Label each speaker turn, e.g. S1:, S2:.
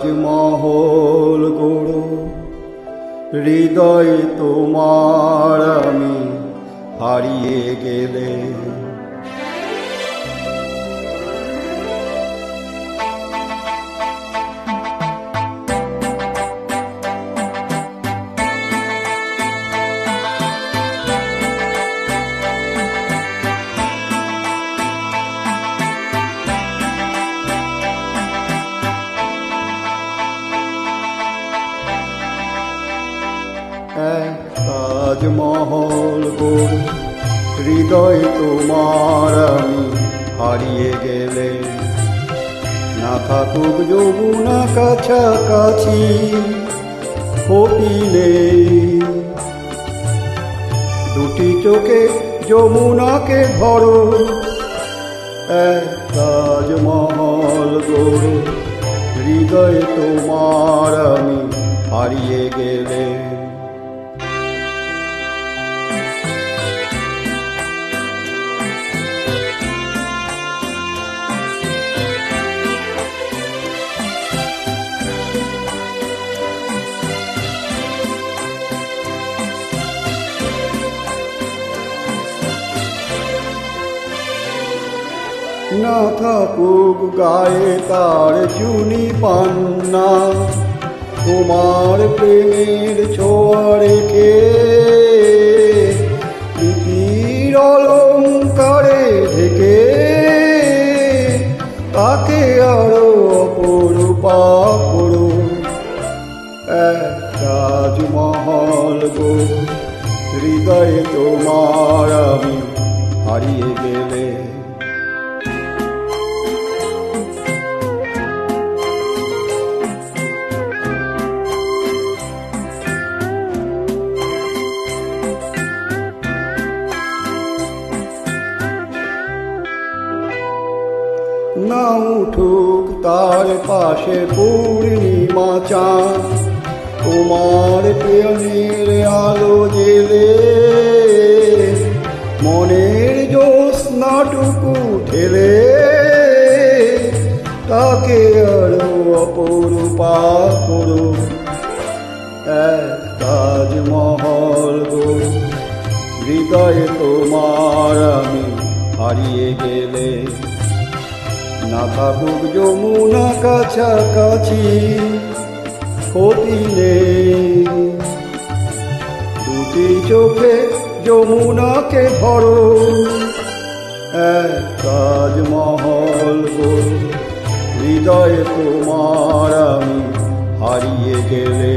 S1: তাজমহল গড়ো হৃদয়ে তোমার আমি হারিয়ে গেলে। তাজমহল গড়ো হৃদয় তোমার আমি হারিয়ে গেলে। না থাকুক যমুনা কাছাকাছি ক্ষতি নেই, দুটি চোখে যমুনাকে ধরো। তাজমহল গড়ো হৃদয় তোমার আমি হারিয়ে গেলে। না থাকুক গায়ে তার চুনি পান্না, তোমার প্রেমের ছোঁয়া রেখে প্রীতির অলঙ্কারে ঢেকে তাকে আরো অপরূপা করো। তাজমহল গড়ো হৃদয়ে তোমার আমি হারিয়ে গেলে। না উঠুক তার পাশে পূর্ণিমা চাঁদ, তোমার প্রেমের আলো জেলে মনের জ্যোৎস্নাটুকু ঠেলে তাকে আরো অপরূপা করো। তাজমহল গড়ো হৃদয়ে তোমার আমি হারিয়ে গেলে। না থাকুক যমুনা কাছাকাছি ক্ষতি নেই, দুটি চোখে যমুনাকে ধরো। তাজমহল গড়ো হৃদয়ে তোমার আমি হারিয়ে গেলে।